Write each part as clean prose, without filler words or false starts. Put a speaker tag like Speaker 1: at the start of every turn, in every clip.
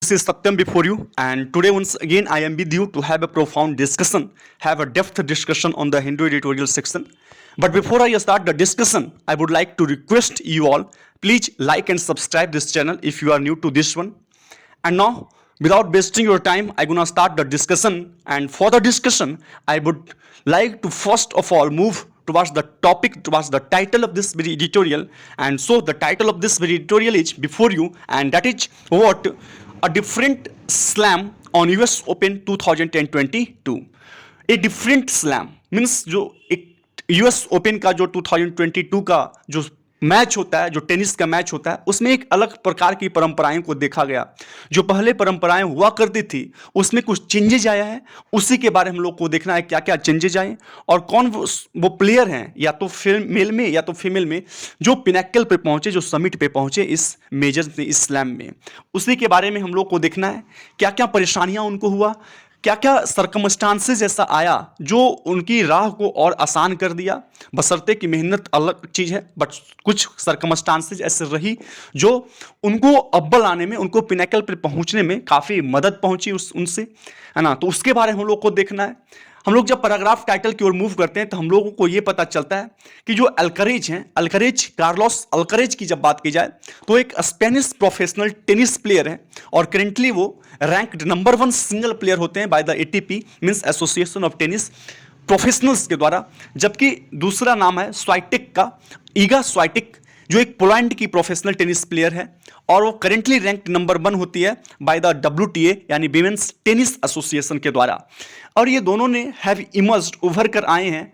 Speaker 1: This is Satyam before you, and today once again I am with you to have a profound discussion, have a depth discussion on the Hindu editorial section. But before I start the discussion, I would like to request you all, please like and subscribe this channel if you are new to this one. And now, without wasting your time, I'm gonna start the discussion. And for the discussion, I would like to first of all move towards the topic, towards the title of this video editorial. And so the title of this video editorial is before you, and that is what a different slam on US Open 2022. A different slam means जो एक US open का जो 2022 का जो match होता है, जो tennis का मैच होता है, उसमें एक अलग प्रकार की परंपराएं को देखा गया। जो पहले परंपराएं हुआ करती थी उसमें कुछ चेंजेज आया है, उसी के बारे में हम लोग को देखना है क्या क्या चेंजेज आए और कौन वो प्लेयर हैं या तो मेल में या तो फीमेल में जो पिनैकल पे पहुंचे, जो समिट पे पहुंचे इस मेजर में, इस स्लैम में। उसी के बारे में हम लोग को देखना है क्या क्या परेशानियां उनको हुआ, क्या क्या सरकमस्टांसेस ऐसा आया जो उनकी राह को और आसान कर दिया। बशर्ते कि मेहनत अलग चीज़ है, बट कुछ सरकमस्टांसेस ऐसे रही जो उनको अव्वल आने में, उनको पिनैकल पर पहुंचने में काफ़ी मदद पहुंची उनसे, है ना। तो उसके बारे में हम लोग को देखना है। हम लोग जब पैराग्राफ टाइटल की ओर मूव करते हैं तो हम लोगों को ये पता चलता है कि जो अल्करेज हैं, अल्करेज, कार्लोस अल्करेज की जब बात की जाए तो एक स्पेनिश प्रोफेशनल टेनिस प्लेयर है और करेंटली वो रैंक्ड नंबर 1 सिंगल प्लेयर होते हैं by the ATP means association of tennis professionals के द्वारा। जबकि दूसरा नाम है स्वाइटेक का, ईगा स्वाइटेक, जो एक पोलैंड की प्रोफेशनल टेनिस प्लेयर है और वो करेंटली रैंक नंबर 1 होती है बाय द WTA यानी विमेंस टेनिस एसोसिएशन के द्वारा। और ये दोनों ने हैव इमर्ज्ड, उभर कर आए हैं,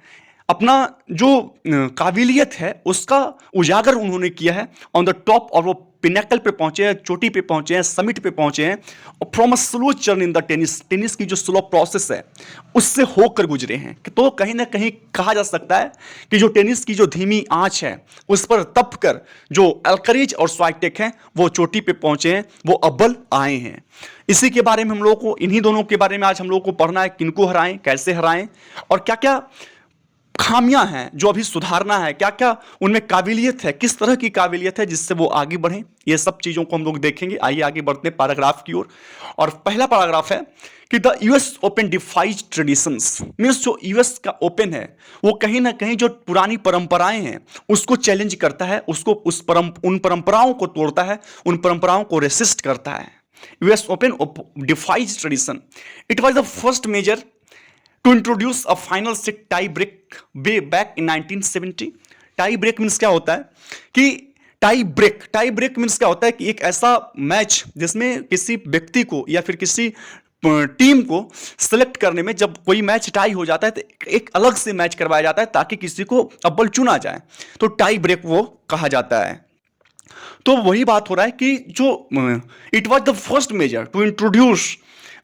Speaker 1: अपना जो काबिलियत है उसका उजागर उन्होंने किया है ऑन द टॉप, और वो पिनैकल पे पहुंचे हैं, चोटी पे पहुंचे हैं, समिट पे पहुंचे हैं और from a slow churn in the tennis, tennis की जो स्लो प्रोसेस है उससे होकर गुजरे हैं। तो कहीं ना कहीं कहा जा सकता है कि जो टेनिस की जो धीमी आंच है उस पर तप कर जो अल्करेज और स्वाइटेक हैं वो चोटी पे पहुंचे हैं, वो अव्वल आए हैं। इसी के बारे में हम लोग को, इन्हीं दोनों के बारे में आज हम लोग को पढ़ना है, किनको हराएं, कैसे हराएं और क्या क्या खामियां हैं जो अभी सुधारना है, क्या क्या उनमें काबिलियत है, किस तरह की काबिलियत है जिससे वो आगे बढ़ें। ये सब चीज़ों को हम लोग देखेंगे। आइए आगे बढ़ते हैं पैराग्राफ की ओर। और पहला पैराग्राफ है कि the US open defies traditions means जो यूएस का ओपन है वो कहीं ना कहीं जो पुरानी परंपराएं हैं उसको चैलेंज करता है, उसको उन परंपराओं को तोड़ता है, उन परंपराओं को रेसिस्ट करता है। US open defies tradition, it was the first major to introduce a final set tie break way back in 1970। Tie break means क्या होता है कि टाई ब्रेक मीन्स क्या होता है कि एक ऐसा मैच जिसमें किसी व्यक्ति को या फिर किसी टीम को सेलेक्ट करने में जब कोई मैच टाई हो जाता है तो एक अलग से मैच करवाया जाता है ताकि किसी को अव्वल चुना जाए, तो टाई ब्रेक वो कहा जाता है। तो वही बात हो रहा है कि जो it was the first major to introduce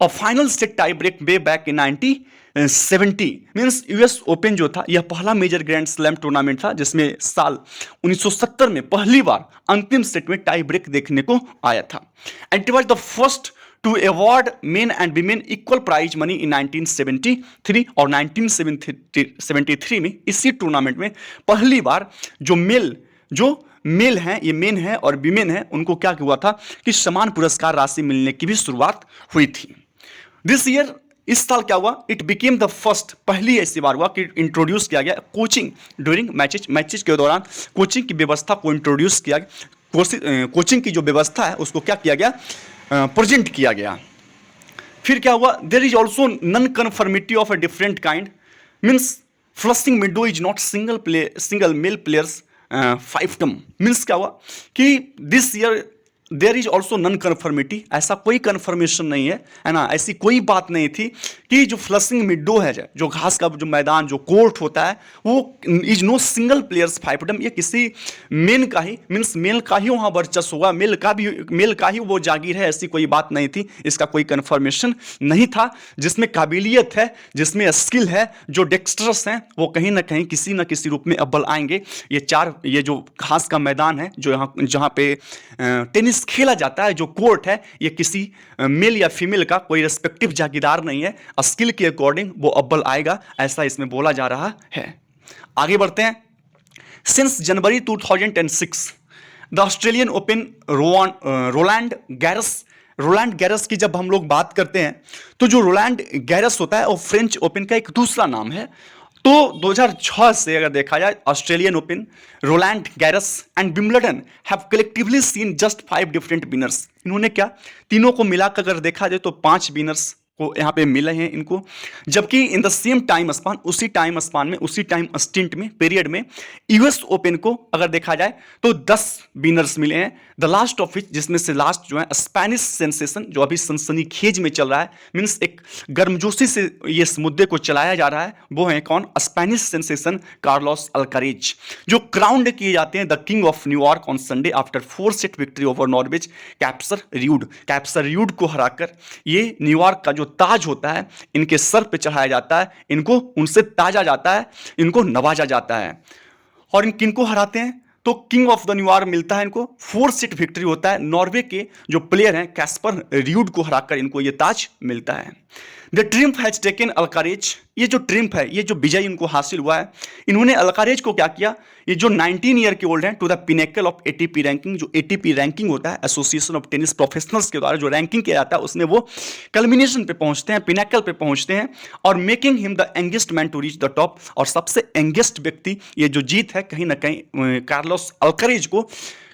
Speaker 1: a final set tie break way back in 1970 means US open जो था यह पहला मेजर ग्रैंड स्लैम टूर्नामेंट था जिसमें साल 1970 में पहली बार अंतिम सेट में टाई ब्रेक देखने को आया था। And it was the first to award men and women equal prize money in 1973 और 1973 में इसी टूर्नामेंट में पहली बार जो मेल हैं, ये मेन है और वीमेन है, उनको क्या हुआ था कि समान पुरस्कार राशि मिलने की भी शुरुआत हुई थी। दिस ईयर, इस साल क्या हुआ, इट बिकेम द फर्स्ट, पहली ऐसी बार हुआ कि इंट्रोड्यूस किया गया कोचिंग ड्यूरिंग मैचेज के दौरान कोचिंग की व्यवस्था को इंट्रोड्यूस किया गया। कोचिंग की जो व्यवस्था है उसको क्या किया गया, प्रेजेंट किया गया। फिर क्या हुआ, there is also non conformity of a different kind means Flushing Meadows is not single male players 5 term means क्या हुआ कि this year there is also non conformity, ऐसा कोई कन्फर्मेशन नहीं है ना, ऐसी कोई बात नहीं थी कि जो फ्लशिंग मिडो है, जो घास का जो मैदान, जो कोर्ट होता है, वो is no single players 5 term, ये किसी मेन का ही मीन्स मेल का ही वहाँ वर्चस्व होगा, मेल का ही वो जागीर है, ऐसी कोई बात नहीं थी। इसका कोई कन्फर्मेशन नहीं था। जिसमें काबिलियत है, जिसमें स्किल है, जो डेक्स्ट्रस हैं, वो कहीं ना कहीं किसी न किसी रूप में अव्वल आएंगे। ये जो घास का मैदान है, जो यहाँ जहाँ पे टेनिस खेला जाता है, जो कोर्ट है, ये किसी मेल या फीमेल का कोई रेस्पेक्टिव जागीरदार नहीं है, स्किल के अकॉर्डिंग वो अव्वल आएगा, ऐसा इसमें बोला जा रहा है। आगे बढ़ते हैं। Since January 2006 the Australian Open Roland Garros Roland Garros की जब हम लोग बात करते हैं तो जो रोलैंड गैरस होता है वो फ्रेंच ओपन का एक दूसरा नाम है। तो 2006 से अगर देखा जाए Australian Open, Roland Garros and Wimbledon have collectively seen just 5 different winners. इन्होंने क्या, तीनों को मिलाकर अगर देखा जाए तो 5 विनर्स को यहाँ पे मिले हैं इनको। जबकि in the same time span, उसी टाइम स्पान में, उसी टाइम स्टिंट में, पीरियड में यूएस ओपन को अगर देखा जाए तो 10 विनर्स मिले हैं। द लास्ट ऑफ विच, जिसमें से लास्ट जो है स्पेनिश सेंसेशन, जो अभी सनसनीखेज में चल रहा है, मीन्स एक गर्मजोशी से ये इस मुद्दे को चलाया जा रहा है, वो है कौन, स्पेनिश सेंसेशन कार्लोस अल्कारेज, जो क्राउंड किए जाते हैं the king of New York on Sunday after 4 set victory over Norway's Casper Ruud. Casper Ruud को हराकर ये न्यूयॉर्क का जो ताज होता है इनके सर पे चढ़ाया जाता है, इनको उनसे ताजा जाता है, इनको नवाजा जाता है। और इन किनको हराते हैं तो किंग ऑफ द न्यूयॉर्क मिलता है इनको, 4 सेट विक्ट्री होता है, नॉर्वे के जो प्लेयर हैं कैस्पर र्यूड को हराकर इनको ये ताज मिलता है। The triumph has taken Alcaraz, ये जो ट्रिम्फ है, ये जो विजय इनको हासिल हुआ है, इन्होंने अल्कारेज को क्या किया, ये जो 19 ईयर के ओल्ड हैं, to the pinnacle of ATP ranking. जो एटीपी रैंकिंग होता है, एसोसिएशन ऑफ टेनिस प्रोफेशनल्स के द्वारा जो रैंकिंग किया जाता है, उसमें वो कल्मिनेशन पे पहुंचते हैं, पिनेकल पे पहुंचते हैं, और making him the youngest man to reach the top. और सबसे यंगेस्ट व्यक्ति, ये जो जीत है कहीं ना कहीं कार्लोस अल्कारेज को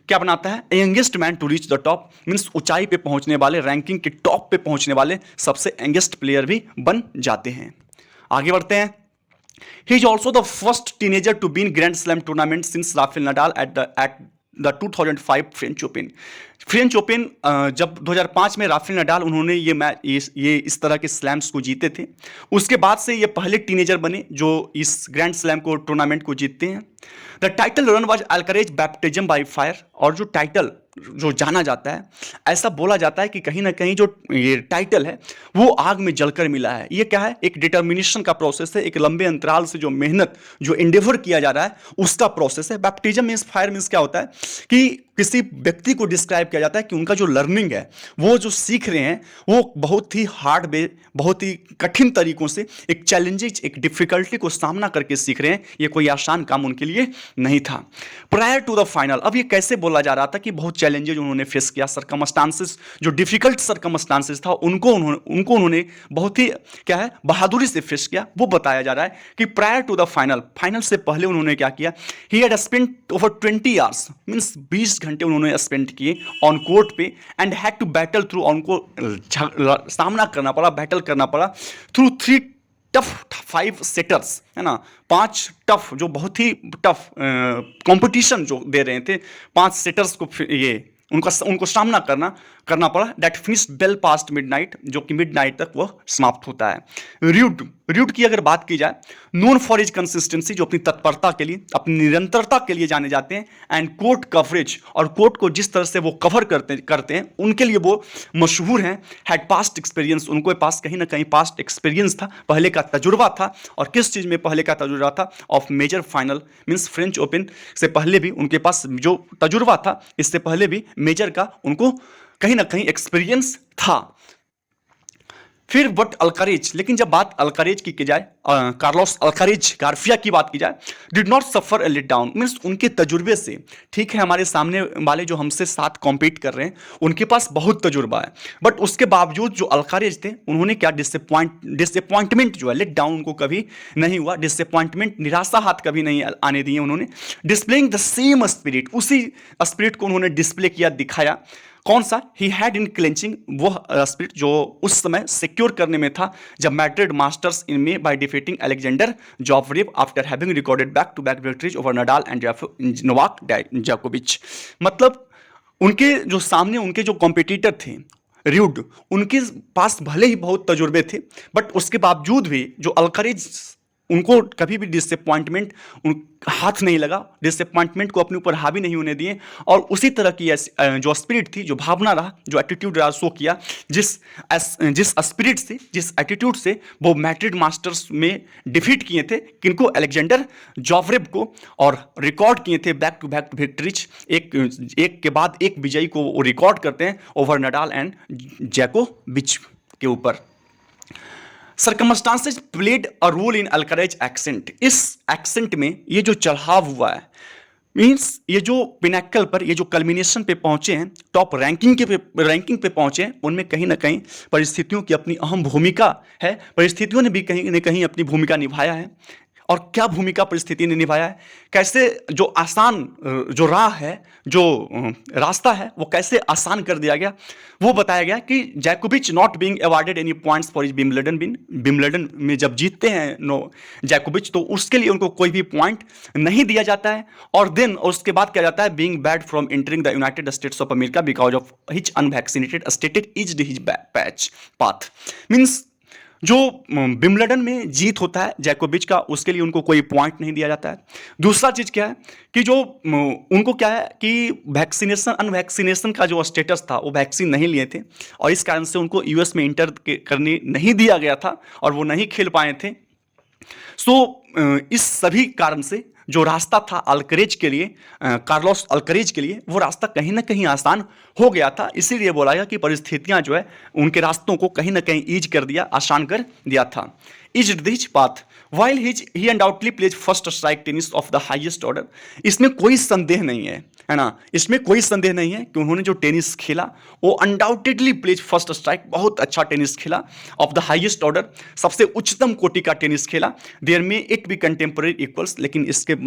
Speaker 1: क्या बनाता है, youngest man to reach the top, means ऊंचाई पे पहुंचने वाले, रैंकिंग के टॉप पे पहुंचने वाले सबसे यंगेस्ट प्लेयर भी बन जाते हैं। आगे बढ़ते हैं। He is also the first teenager to win grand slam tournament since Rafael Nadal at the 2005 French Open. French Open जब 2005 में राफेल नडाल उन्होंने ये मैच, ये इस तरह के स्लैम्स को जीते थे, उसके बाद से ये पहले टीनेजर बने जो इस ग्रैंड स्लैम को टूर्नामेंट को जीतते हैं। The title run was Alcaraz baptism by fire. और जो टाइटल जो जाना जाता है, ऐसा बोला जाता है कि कहीं ना कहीं जो ये टाइटल है वो आग में जलकर मिला है। ये क्या है, एक डिटर्मिनेशन का प्रोसेस है, एक लंबे अंतराल से जो मेहनत, जो एंडेवर किया जा रहा है उसका प्रोसेस है। बैप्टिज्म मीन्स फायर मीन्स क्या होता है कि किसी व्यक्ति को डिस्क्राइब किया जाता है कि उनका जो लर्निंग है, वो जो सीख रहे हैं, वो बहुत ही हार्ड वे, बहुत ही कठिन तरीकों से, एक चैलेंजेस, एक डिफिकल्टी को सामना करके सीख रहे हैं। ये कोई आसान काम उनके लिए नहीं था। प्रायर टू द फाइनल, अब ये कैसे बोला जा रहा था कि बहुत चैलेंजेस उन्होंने फेस किया, सरकमस्टांसेस, जो डिफिकल्ट सरकमस्टांसेस था उनको उन्होंने बहुत ही क्या है, बहादुरी से फेस किया, वो बताया जा रहा है कि prior to the final, final से पहले उन्होंने क्या किया, he had spent over 20 hours, means 20 घंटे उन्होंने स्पेंड किए ऑन कोर्ट पे, and had to battle through, उनको सामना करना पड़ा, बैटल करना पड़ा थ्रू 3 टफ 5 सेटर्स, है ना, 5 टफ, जो बहुत ही टफ कंपटीशन जो दे रहे थे, 5 सेटर्स को ये उनको सामना करना पड़ा। That finish well past midnight, जो कि मिडनाइट तक वह समाप्त होता है। र्यूड की अगर बात की जाए, नोन फॉर हिज कंसिस्टेंसी, जो अपनी तत्परता के लिए, अपनी निरंतरता के लिए जाने जाते हैं, एंड कोर्ट कवरेज, और कोर्ट को जिस तरह से वो कवर करते हैं उनके लिए वो मशहूर हैं। हैड पास्ट एक्सपीरियंस, उनके पास कहीं ना कहीं पास्ट एक्सपीरियंस था, पहले का तजुर्बा था। और किस चीज़ में पहले का तजुर्बा था, of major final, means French Open से पहले भी उनके पास जो तजुर्बा था, इससे पहले भी मेजर का उनको कहीं ना कहीं एक्सपीरियंस था। फिर बट अल्कारेज, लेकिन जब बात अल्कारेज की जाए, कार्लोस अल्कारेज गार्फिया की बात की जाए, did not suffer a let down, means उनके तजुर्बे से, ठीक है, हमारे सामने वाले जो हमसे साथ कॉम्पीट कर रहे हैं उनके पास बहुत तजुर्बा है, बट उसके बावजूद जो अल्कारेज थे उन्होंने क्या, डिसअपॉइंटमेंट जो है, लेट डाउन उनको कभी नहीं हुआ, डिसअपॉइंटमेंट, निराशा हाथ कभी नहीं आने दिए उन्होंने। डिस्प्लेइंग द सेम स्पिरिट, उसी स्पिरिट को उन्होंने डिस्प्ले किया, दिखाया। कौन सा, ही हैड इन क्लेंचिंग, वो स्पिरिट जो उस समय सिक्योर करने में था जब मैड्रिड मास्टर्स इन में by defeating Alexander Zverev after having recorded back to back victories over Nadal and Novak जोकोविच। मतलब उनके जो सामने उनके जो कॉम्पिटिटर थे र्यूड, उनके पास भले ही बहुत तजुर्बे थे, बट उसके बावजूद भी जो अल्कारेज, उनको कभी भी डिसअपॉइंटमेंट हाथ नहीं लगा, डिसअपॉइंटमेंट को अपने ऊपर हावी नहीं होने दिए, और उसी तरह की जो स्पिरिट थी, जो भावना रहा, जो एटीट्यूड रहा, शो किया, जिस स्पिरिट से, जिस एटीट्यूड से वो मैड्रिड मास्टर्स में डिफीट किए थे किनको, अलेक्जेंडर ज़वेरेव को, और रिकॉर्ड किए थे बैक टू विक्ट्रीज, एक के बाद एक विजयी को वो रिकॉर्ड करते हैं ओवर नडाल एंड जोकोविच के ऊपर। Circumstances played a role in Alcaraz ascent, इस एक्सेंट में ये जो चढ़ाव हुआ है, मीन्स ये जो पिनैकल पर, ये जो कल्मिनेशन पे पहुंचे हैं, टॉप रैंकिंग पे पहुंचे हैं, उनमें कहीं ना कहीं परिस्थितियों की अपनी अहम भूमिका है। परिस्थितियों ने भी कहीं ना कहीं अपनी भूमिका निभाया है। और क्या भूमिका परिस्थिति ने निभाया है, कैसे जो आसान जो राह है, जो रास्ता है, वो कैसे आसान कर दिया गया, वो बताया गया कि जैकोविच not being awarded any points for his Wimbledon में जब जीतते हैं जैकोविच, तो उसके लिए उनको कोई भी पॉइंट नहीं दिया जाता है। और देन उसके बाद क्या जाता है, being bad from entering the United states of America because of his unvaccinated stated is his patch path. Means जो विंबलडन में जीत होता है जैकोविच का, उसके लिए उनको कोई पॉइंट नहीं दिया जाता है। दूसरा चीज क्या है कि जो उनको क्या है कि अनवैक्सीनेशन का जो स्टेटस था, वो वैक्सीन नहीं लिए थे और इस कारण से उनको यूएस में इंटर करने नहीं दिया गया था और वो नहीं खेल पाए थे। इस सभी कारण से जो रास्ता था अल्करेज के लिए, कार्लोस अल्करेज के लिए, वो रास्ता कहीं ना कहीं आसान हो गया था। इसीलिए बोला गया कि परिस्थितियां जो है उनके रास्तों को कहीं ना कहीं ईज कर दिया, आसान कर दिया था। Is this path while he undoubtedly plays first strike tennis of the highest order. इसमें कोई संदेह नहीं है ना, इसमें कोई संदेह नहीं है कि उन्होंने जो टेनिस खेला वो अनडाउटेडली प्लेज फर्स्ट स्ट्राइक, बहुत अच्छा टेनिस खेला, ऑफ द हाईएस्ट ऑर्डर, सबसे उच्चतम कोटि का टेनिस खेला। देयर में इट बी कंटेम्पररी इक्वल्स, लेकिन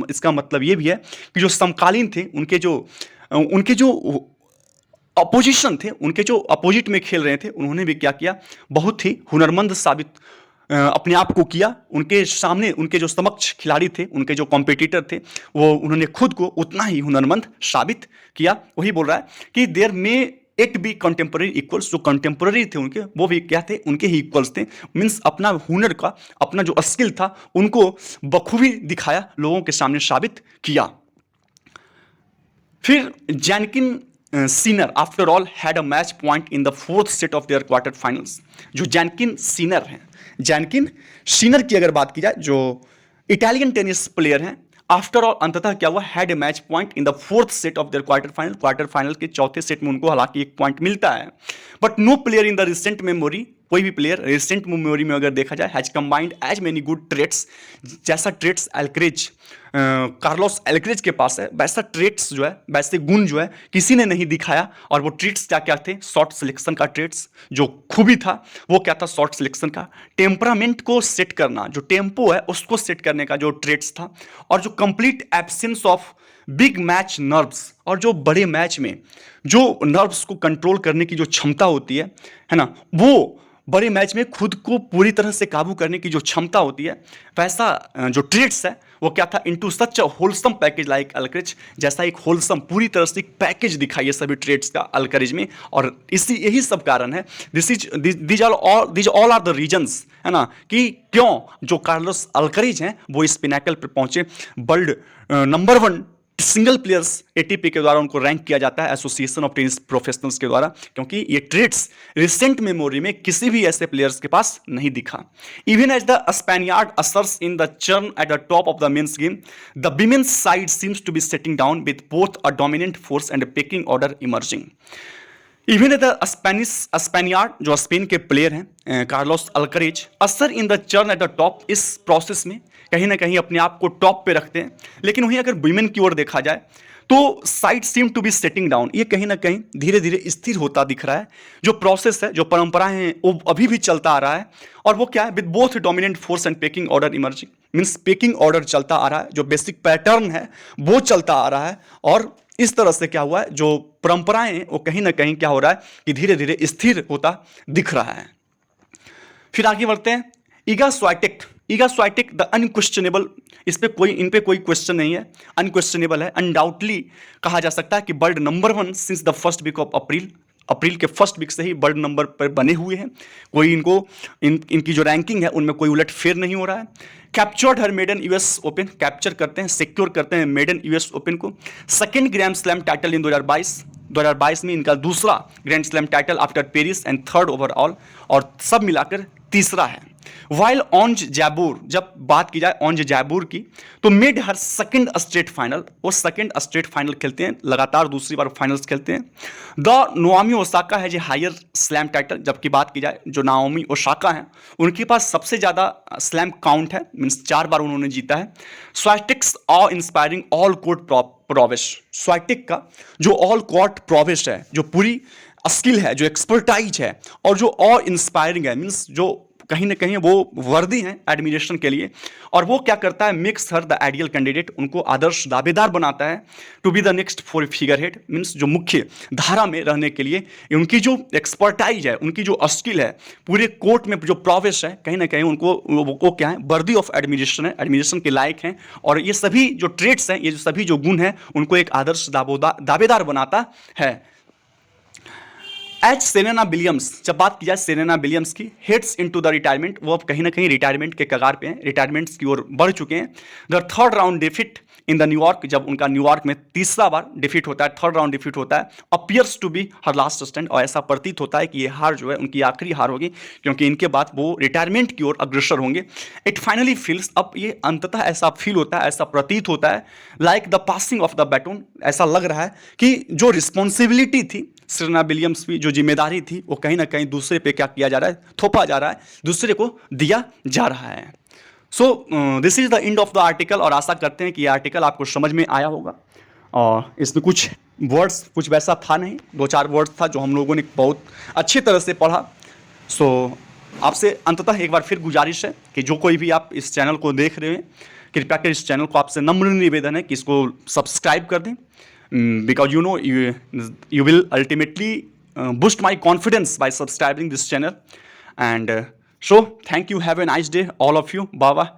Speaker 1: इसका मतलब ये भी है कि जो समकालीन थे, उनके जो अपोजिशन थे, उनके जो अपोजिट में खेल रहे थे, उन्होंने भी क्या किया, बहुत ही हुनरमंद साबित अपने आप को किया। उनके सामने उनके जो समक्ष खिलाड़ी थे, उनके जो कॉम्पिटिटर थे, वो उन्होंने खुद को उतना ही हुनरमंद साबित किया। वही बोल रहा है कि देयर में इट बी कंटेम्पररी इक्वल्स, जो कंटेम्पररी थे उनके, वो भी क्या थे, उनके ही इक्वल्स थे। मीन्स अपना हुनर का, अपना जो स्किल था, उनको बखूबी दिखाया, लोगों के सामने साबित किया। फिर Jannik Sinner after all had a match point in the fourth set of their quarter finals. जो जैनकिन सीनर हैं, जैनकिन सीनर की अगर बात की जाए, जो इटालियन टेनिस प्लेयर हैं, आफ्टर ऑल अंततः क्या हुआ, had a match point in the fourth set of their quarter final के चौथे सेट में उनको हालांकि एक पॉइंट मिलता है। But no player in the recent memory, कोई भी प्लेयर रिसेंट मेमोरी में अगर देखा जाए, has combined as many good traits, जैसा ट्रेट्स एल्करेज, कार्लोस एल्करेज के पास है, वैसा ट्रेट्स जो है, वैसे गुण जो है किसी ने नहीं दिखाया। और वो ट्रेट्स क्या क्या थे, शॉर्ट सिलेक्शन का ट्रेट्स, जो खूबी था वो क्या था, शॉर्ट सिलेक्शन का, टेम्परामेंट को सेट करना, जो टेम्पो है उसको सेट करने का जो ट्रेट्स था, और जो complete absence of big match nerves, और जो बड़े मैच में जो नर्व्स को कंट्रोल करने की जो क्षमता होती है ना, वो बड़े मैच में खुद को पूरी तरह से काबू करने की जो क्षमता होती है, वैसा जो ट्रेट्स है वो क्या था, into such a wholesome package like अल्करेज, जैसा एक होलसम पूरी तरह से एक पैकेज दिखाई है सभी ट्रेट्स का अल्करेज में। और यही सब कारण है, these all are the reasons, है ना, कि क्यों जो कार्लोस अल्करेज हैं वो इस पिनैकल पर पहुंचे। World number 1 single players ATP के द्वारा उनको रैंक किया जाता है, एसोसिएशन ऑफ टेनिस प्रोफेशनल्स के द्वारा, क्योंकि ये ट्रेट्स रिसेंट मेमोरी में किसी भी ऐसे प्लेयर्स के पास नहीं दिखा। Even as the Spaniard occurs in the churn at the top of the men's game, the women's side seems to be setting down with both a dominant force and a pecking order emerging. Even the Spaniard, जो Spain के player हैं, Carlos Alcaraz, occur in the churn at the top, इस process में कहीं ना कहीं अपने आप को टॉप पे रखते हैं। लेकिन वहीं अगर वुमेन की ओर देखा जाए तो side seem to be setting down, ये कहीं ना कहीं धीरे धीरे स्थिर होता दिख रहा है। जो प्रोसेस है, जो परंपराएं हैं, वो अभी भी चलता आ रहा है। और वो क्या है, with both dominant force and packing order emerging, means packing order चलता आ रहा है, जो बेसिक पैटर्न है वो चलता आ रहा है। और इस तरह से क्या हुआ है, जो परंपराएं हैं वो कहीं ना कहीं क्या हो रहा है कि धीरे धीरे स्थिर होता दिख रहा है। फिर आगे बढ़ते हैं, ईगा स्वाइटेक द अनक्वेश्चनेबल, इन पे कोई क्वेश्चन नहीं है, अनक्वेश्चनेबल है, अनडाउटली कहा जा सकता है कि world number 1 since the first week of April के फर्स्ट वीक से ही वर्ल्ड नंबर पर बने हुए हैं। कोई इनकी जो रैंकिंग है उनमें कोई उलट फेर नहीं हो रहा है। कैप्चर्ड हर मेडन यूएस ओपन, कैप्चर करते हैं, सिक्योर करते हैं मेडन यूएस ओपन को। Second grand slam title in 2022 में इनका दूसरा grand slam title after Paris, and third overall, और सब मिलाकर तीसरा है। वाइल ऑन्ज जैबूर, जब बात की जाए ऑन्ज जैबूर की, तो made her second state final, वो सेकंड स्टेट फाइनल खेलते हैं, लगातार दूसरी बार फाइनल्स खेलते हैं। द नोआमी ओसाका है जो हायर स्लैम टाइटल, जबकि बात की जाए जो नाओमी ओसाका हैं उनके पास सबसे ज़्यादा स्लैम काउंट है, मीन्स 4 बार उन्होंने जीता है। स्वाइटिक्स ऑ इंस्पायरिंग ऑल कोर्ट प्रोवेश, स्वाइटिक का जो ऑल कोर्ट प्रोवेश है, जो पूरी स्किल है, जो एक्सपर्टाइज है और जो और इंस्पायरिंग है, मीन्स जो कहीं ना कहीं वो वर्दी हैं एडमिनिस्ट्रेशन के लिए, और वो क्या करता है, makes her the ideal candidate, उनको आदर्श दावेदार बनाता है to be the next for figurehead, means जो मुख्य धारा में रहने के लिए उनकी जो एक्सपर्टाइज है, उनकी जो स्किल है, पूरे कोर्ट में जो प्रोवेश है, कहीं ना कहीं उनको वो क्या है, वर्दी ऑफ एडमिनिस्ट्रेशन है, एडमिनिस्ट्रेशन के लायक हैं। और ये सभी जो ट्रेड्स हैं, ये जो सभी जो गुण हैं, उनको एक आदर्श दावेदार बनाता है। एच सेरेना विलियम्स, जब बात की जाए सेरेना विलियम्स की, हेड्स इनटू द रिटायरमेंट, वो अब कहीं ना कहीं रिटायरमेंट के कगार पे हैं, रिटायरमेंट की ओर बढ़ चुके हैं। The third round defeat in the New York, जब उनका न्यूयॉर्क में तीसरा बार डिफीट होता है, थर्ड राउंड डिफीट होता है, appears to be her last stand, और ऐसा प्रतीत होता है कि ये हार जो है उनकी आखिरी हार होगी, क्योंकि इनके बाद वो रिटायरमेंट की ओर अग्रसर होंगे। इट फाइनली फील्स, अब ये अंततः ऐसा फील होता है, ऐसा प्रतीत होता है, like the passing of the baton, ऐसा लग रहा है कि जो रिस्पॉन्सिबिलिटी थी सेरेना विलियम्स की, जो जिम्मेदारी थी, वो कहीं ना कहीं दूसरे पे क्या किया जा रहा है, थोपा जा रहा है, दूसरे को दिया जा रहा है। So this is the end of the article, और आशा करते हैं कि ये आर्टिकल आपको समझ में आया होगा। और इसमें कुछ वर्ड्स कुछ वैसा था नहीं, 2-4 वर्ड्स था जो हम लोगों ने बहुत अच्छी तरह से पढ़ा। सो आपसे अंततः एक बार फिर गुजारिश है कि जो कोई भी आप इस चैनल को देख रहे हैं, कृपया कर इस चैनल को आपसे नम्र निवेदन है कि इसको सब्सक्राइब कर दें, because you know you will ultimately boost my confidence by subscribing this channel, and so thank you, have a nice day all of you, bye bye.